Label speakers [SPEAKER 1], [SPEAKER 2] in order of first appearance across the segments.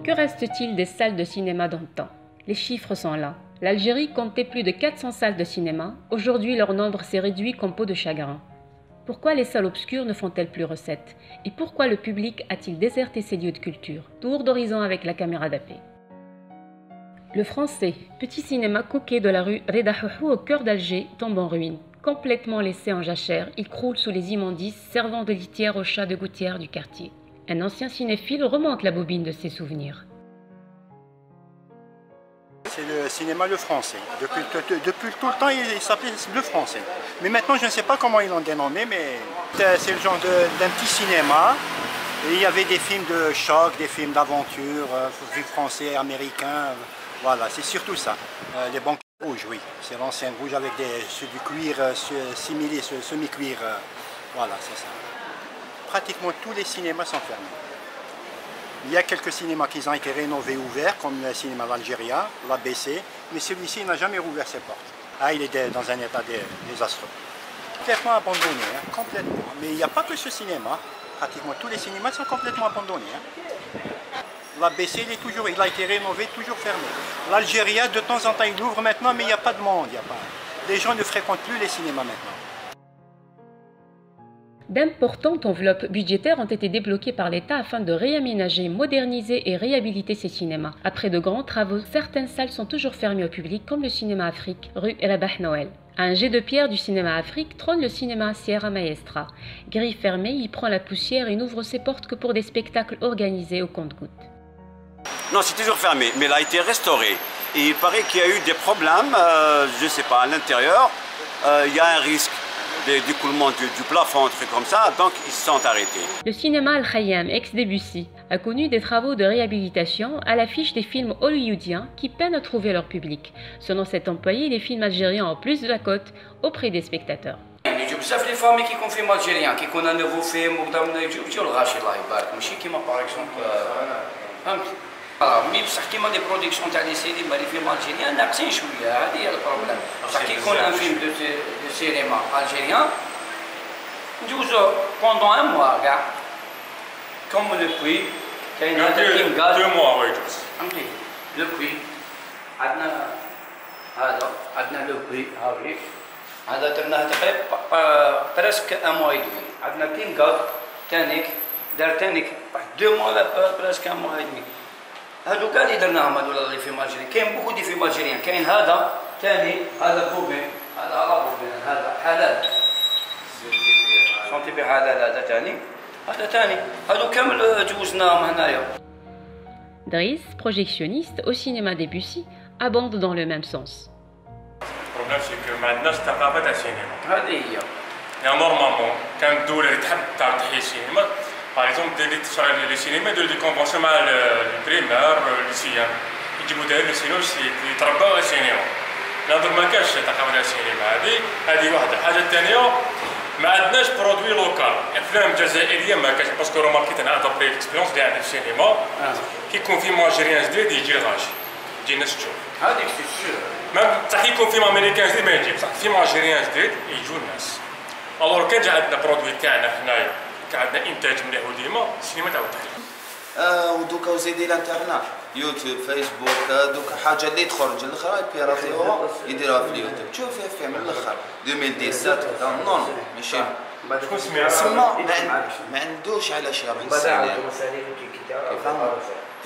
[SPEAKER 1] Que reste-t-il des salles de cinéma d'antan? Les chiffres sont là. L'Algérie comptait plus de 400 salles de cinéma. Aujourd'hui, leur nombre s'est réduit comme peau de chagrin. Pourquoi les salles obscures ne font-elles plus recette? Et pourquoi le public a-t-il déserté ces lieux de culture? Tour d'horizon avec la caméra d'AP. Le Français, petit cinéma coquet de la rue Reda Houhou au cœur d'Alger, tombe en ruine. Complètement laissé en jachère, il croule sous les immondices servant de litière aux chats de gouttière du quartier. Un ancien cinéphile remonte la bobine de ses souvenirs.
[SPEAKER 2] C'est le cinéma Le Français. Depuis tout le temps, il s'appelait Le Français. Mais maintenant, je ne sais pas comment ils l'ont dénommé, mais c'est le genre d'un petit cinéma. Et il y avait des films de choc, des films d'aventure, films français, américains. Voilà, c'est surtout ça. Les banques rouges, oui. C'est l'ancienne rouge avec du cuir similé, semi-cuir. Voilà, c'est ça. Pratiquement tous les cinémas sont fermés. Il y a quelques cinémas qui ont été rénovés, ouverts, comme le cinéma d'Algérie, l'ABC, mais celui-ci n'a jamais rouvert ses portes. Ah, il est dans un état désastreux. Complètement abandonné, hein, complètement. Mais il n'y a pas que ce cinéma. Pratiquement tous les cinémas sont complètement abandonnés. Hein. L'ABC, il a été rénové, toujours fermé. L'Algérie, de temps en temps, il ouvre maintenant, mais il n'y a pas de monde. Les gens ne fréquentent plus les cinémas maintenant.
[SPEAKER 1] D'importantes enveloppes budgétaires ont été débloquées par l'État afin de réaménager, moderniser et réhabiliter ces cinémas. Après de grands travaux, certaines salles sont toujours fermées au public, comme le cinéma Afrique, rue Rabah Noël. À un jet de pierre du cinéma Afrique trône le cinéma Sierra Maestra. Grille fermée, il prend la poussière et n'ouvre ses portes que pour des spectacles organisés au compte-gouttes.
[SPEAKER 3] Non, c'est toujours fermé, mais il a été restauré. Et il paraît qu'il y a eu des problèmes, je ne sais pas, à l'intérieur, il y a un risque d'écoulement du plafond, un truc comme ça, donc ils se sont arrêtés.
[SPEAKER 1] Le cinéma Al-Khayyam, ex-Debussy, a connu des travaux de réhabilitation à l'affiche des films hollywoodiens qui peinent à trouver leur public. Selon cet employé, les films algériens ont plus de la cote auprès des spectateurs.
[SPEAKER 4] يجيو بزاف لي فامي كيكون فيلم الجيريان كيكون ان نوفو فيلم وقدامنا يجيو الغاشي الله يبارك ماشي كيما باغ اكزومبل فهمت مي بصح كيما لي برودكسيون تاع لي سينما لي فيلم الجيريان ناقصين شويه هذه هي البروبليم بصح كيكون ان فيلم دو سينما الجيريان ندوزو بوندون ان موا كاع كوم لو بوي كاين هذا فيلم كاع 2 موا ويجوز فهمتي لو بوي عندنا هذا عندنا لو بوي هاوليك هذا درناه تقريبا برسك ان موا يدمي عندنا كين كاد تانيك دار تانيك واحد 2 موا برسك ان موا يدمي هادو كاع اللي درناهم هادو لي فيلم الجيريان كاين بوكو دي فيلم الجيريان كاين هذا ثاني هذا بوبين هذا على بوبين هذا حلال سونتي بحلال هذا ثاني هذا ثاني هادو كامل جوزناهم هنايا.
[SPEAKER 1] Driss, projectionniste au cinéma Debussy, abonde dans le même sens.
[SPEAKER 5] Le problème c'est que ما عندناش ثقافة تاع السينما.
[SPEAKER 4] هذه هي.
[SPEAKER 5] يعني نورمالمون كان الدولة اللي تحب تحيي السينما باغ اكزومبل لي سينما يديروا دي كونفونسيون مع البريمير ليسيان يجيبوا داير السينما يترباو على السينما. نهضر ما كاش ثقافة تاع السينما هذه واحدة. الحاجة الثانية ما عندناش برودوي لوكال، افلام جزائرية ما كاش باسكو روماركيت انا ادابري ليكسبيريونس اللي عندي في السينما كي يكون فيلم الجيريان جديد يجي الغاشي يجي الناس تشوف.
[SPEAKER 4] هذيك سي سور.
[SPEAKER 5] ميم بصح كي يكون فيلم امريكان جديد ما يجي بصح فيلم الجيريان جديد يجوا الناس. الوغ كان جا عندنا برودوي تاعنا حنايا كان عندنا انتاج مليح وديما السينما تعاود تحيا.
[SPEAKER 6] ودوكا وزيدي الانترنت يوتيوب فيسبوك دوكا حاجه اللي تخرج الاخرى يبيراتيوها يديروها في اليوتيوب تشوف فيها من الاخر 2017 كذا نون ماشي
[SPEAKER 5] شكون سمع
[SPEAKER 6] ما عندوش علاش يروح للسينما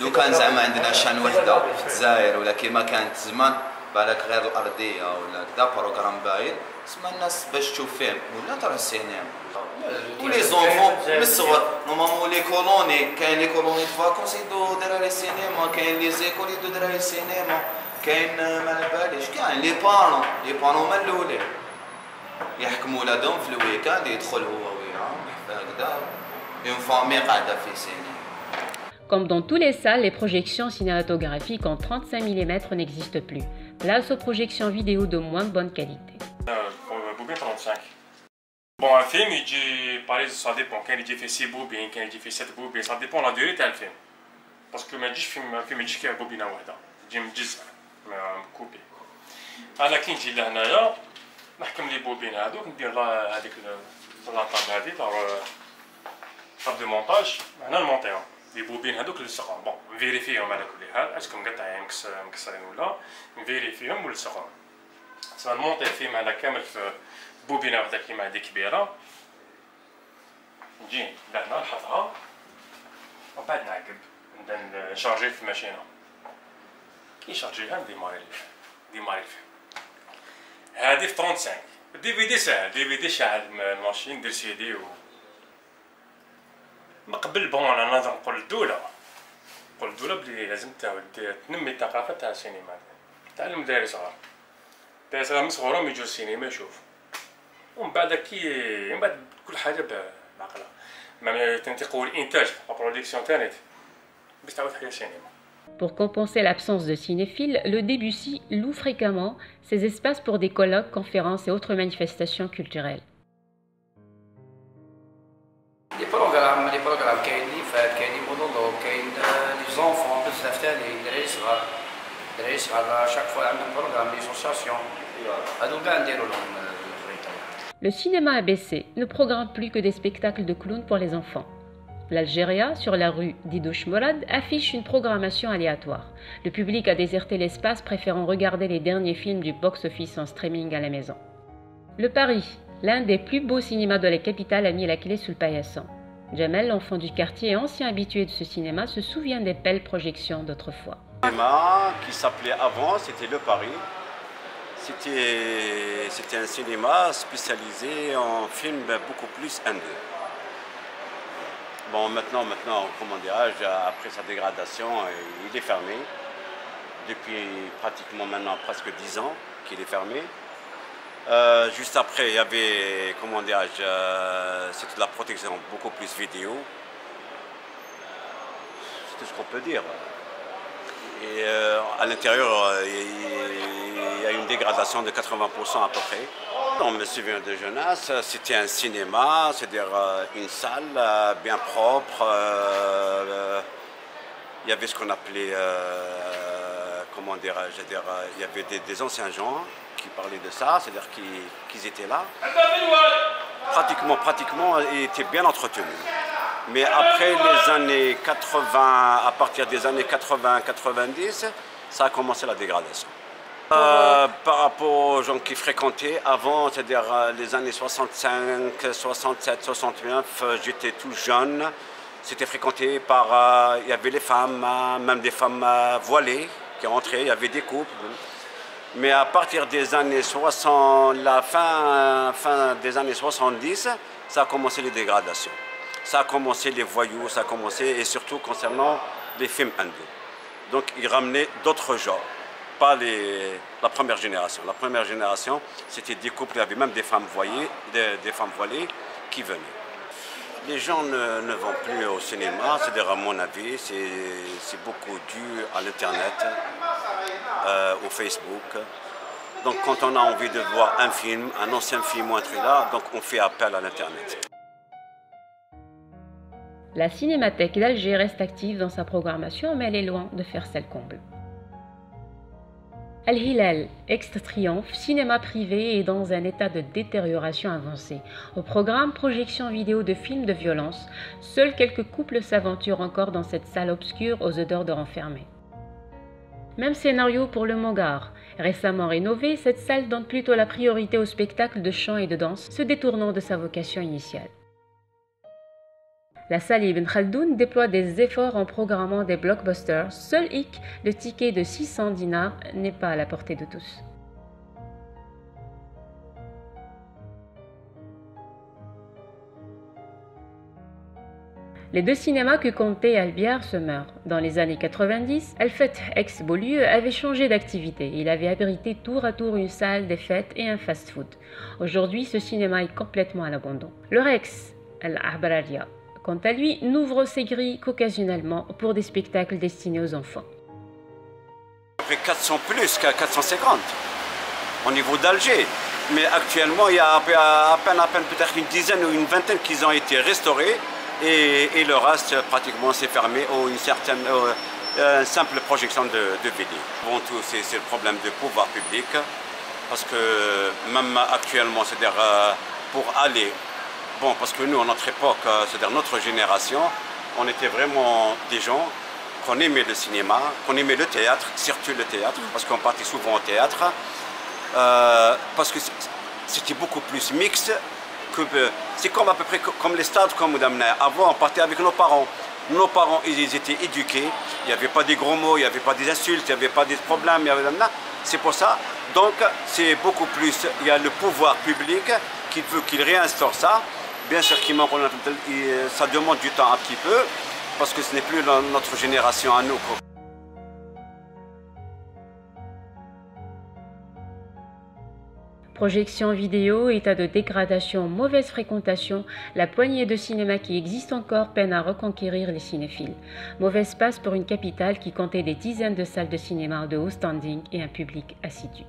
[SPEAKER 6] لو كان زعما عندنا شان وحده في الجزائر ولا كيما كانت زمان بالك غير الارضيه ولا كذا بروغرام باين تسمى الناس باش تشوف فيلم ولا تروح السينما ولي زونفون من الصغر نورمالمون لي كولوني كاين لي كولوني فاكونس يدو دراري السينما كاين لي زيكول يدو دراري السينما كاين ما على باليش كاين لي بانو هما الاولين يحكموا ولادهم في الويكاند يدخل هو وياهم هكذا اون فامي قاعده في السينما.
[SPEAKER 1] Comme dans toutes les salles, les projections cinématographiques en 35 mm n'existent plus. Place aux projections vidéo de moins bonne qualité.
[SPEAKER 5] Bobine 35. Bon, un film, il dit, pareil, ça dépend. Quand il dit fait 6 bobines, quand il dit fait 7 bobines, ça dépend de la durée du film. Parce que un film, il dit qu'il y a une bobine à واحدة. Il me dit ça, coupé. أنا كي نجي لهنايا نحكم لي بوبين هذوك ندير هذيك لاطاب هذه طاب دو مونتاج هنا نمونطيهم. لي بوبين هذوك لصقهم بون نفيريفيهم على كل حال اسكو مقطعين مكسرين ولا نفيريفيهم ولصقهم تسمى نمونطي الفيلم هذا كامل في بوبينه وحده كيما هذه كبيره نجي لهنا نحطها ومن بعد نعقب نبدا نشارجي في الماشينه كي نشارجيها نديماري الفيلم هذه في 35 الدي في دي ساهل الدي في دي شاعل الماشين دير سيدي و ما قبل بون انا نقول الدوله بلي لازم تنمي الثقافه تاع السينما تعلم داير صغار من صغرهم يجوا السينما يشوفوا ومن بعد من بعد كل حاجه بعقلها ما تنتقوا الانتاج لا برودكسيون تاعي باش تعاود حياه السينما.
[SPEAKER 1] Pour compenser l'absence de cinéphiles, le Debussy loue fréquemment ses espaces pour des colloques, conférences et autres manifestations culturelles.
[SPEAKER 4] Les programmes كاين اللي فات كاين لي مونولوج كاين لي زونفون بزاف تاع دراري صغار شاك فوا عندهم بروغرام لي سوسياسيون هادو كاع نديرو لهم الخريطه.
[SPEAKER 1] Le cinéma ABC ne programme plus que des spectacles de clowns pour les enfants. L'Algéria, sur la rue Didouche Morad, affiche une programmation aléatoire. Le public a déserté l'espace, préférant regarder les derniers films du box-office en streaming à la maison. Le Paris, l'un des plus beaux cinémas de la capitale, a mis la clé sous le paillasson. Jamel, l'enfant du quartier et ancien habitué de ce cinéma, se souvient des belles projections d'autrefois.
[SPEAKER 3] Le cinéma qui s'appelait avant, c'était le Paris. C'était un cinéma spécialisé en films beaucoup plus indés. Bon, maintenant, comment dirais-je, après sa dégradation, il est fermé. Depuis pratiquement maintenant presque 10 ans qu'il est fermé. Juste après, il y avait, comment dirais-je, c'était la protection beaucoup plus vidéo. C'est tout ce qu'on peut dire. Et à l'intérieur, il y a une dégradation de 80% à peu près. On me souvient de jeunesse, c'était un cinéma, c'est-à-dire une salle bien propre. Il y avait ce qu'on appelait, comment dirais-je, il y avait des anciens gens qui parlaient de ça, c'est-à-dire qu'ils étaient là. Pratiquement, ils étaient bien entretenus. Mais après les années 80, à partir des années 80-90, ça a commencé la dégradation. Par rapport aux gens qui fréquentaient avant, c'est-à-dire les années 65, 67, 69, j'étais tout jeune. C'était fréquenté par, il y avait les femmes, même des femmes voilées qui rentraient, il y avait des couples. Mais à partir des années 60, la fin des années 70, ça a commencé les dégradations. Ça a commencé les voyous, ça a commencé, et surtout concernant les films hindous. Donc ils ramenaient d'autres genres. Pas la première génération. La première génération, c'était des couples, il y avait même des femmes voilées, qui venaient. Les gens ne vont plus au cinéma, c'est-à-dire à mon avis, c'est beaucoup dû à l'Internet, au Facebook. Donc quand on a envie de voir un film, un ancien film ou un truc là, donc on fait appel à l'Internet.
[SPEAKER 1] La Cinémathèque d'Alger reste active dans sa programmation, mais elle est loin de faire celle comble. Al-Hilal, ex-Triomphe, cinéma privé est dans un état de détérioration avancée. Au programme, projection vidéo de films de violence, seuls quelques couples s'aventurent encore dans cette salle obscure aux odeurs de renfermés. Même scénario pour le Mogar. Récemment rénovée, cette salle donne plutôt la priorité au spectacle de chant et de danse, se détournant de sa vocation initiale. La salle Ibn Khaldoun déploie des efforts en programmant des blockbusters. Seul hic, le ticket de 600 dinars n'est pas à la portée de tous. Les deux cinémas que comptait Albiar se meurent. Dans les années 90, Al-Fath ex-Beaulieu avait changé d'activité. Il avait abrité tour à tour une salle des fêtes et un fast-food. Aujourd'hui, ce cinéma est complètement à l'abandon. Le Rex, Al-Ahbararia, quant à lui, n'ouvre ses grilles qu'occasionnellement pour des spectacles destinés aux enfants.
[SPEAKER 3] Après 400 plus qu'à 450 au niveau d'Alger. Mais actuellement, il y a à peine peut-être une dizaine ou une vingtaine qui ont été restaurés et le reste pratiquement s'est fermé ou une simple projection de vidéo. Avant tout, c'est le problème du pouvoir public parce que même actuellement, c'est-à-dire pour aller. Bon, parce que nous, à notre époque, c'est-à-dire notre génération, on était vraiment des gens qu'on aimait le cinéma, qu'on aimait le théâtre, surtout le théâtre, parce qu'on partait souvent au théâtre, parce que c'était beaucoup plus mixte. C'est comme à peu près comme les stades, comme Madame Nair. Avant, on partait avec nos parents. Nos parents, ils étaient éduqués. Il n'y avait pas des gros mots, il n'y avait pas des insultes, il n'y avait pas des problèmes. C'est pour ça. Donc, c'est beaucoup plus. Il y a le pouvoir public qui veut qu'il réinstaure ça. Bien sûr qu'il manque, ça demande du temps un petit peu, parce que ce n'est plus notre génération à nous.
[SPEAKER 1] Projection vidéo, état de dégradation, mauvaise fréquentation, la poignée de cinéma qui existe encore peine à reconquérir les cinéphiles. Mauvaise passe pour une capitale qui comptait des dizaines de salles de cinéma de haut standing et un public assidu.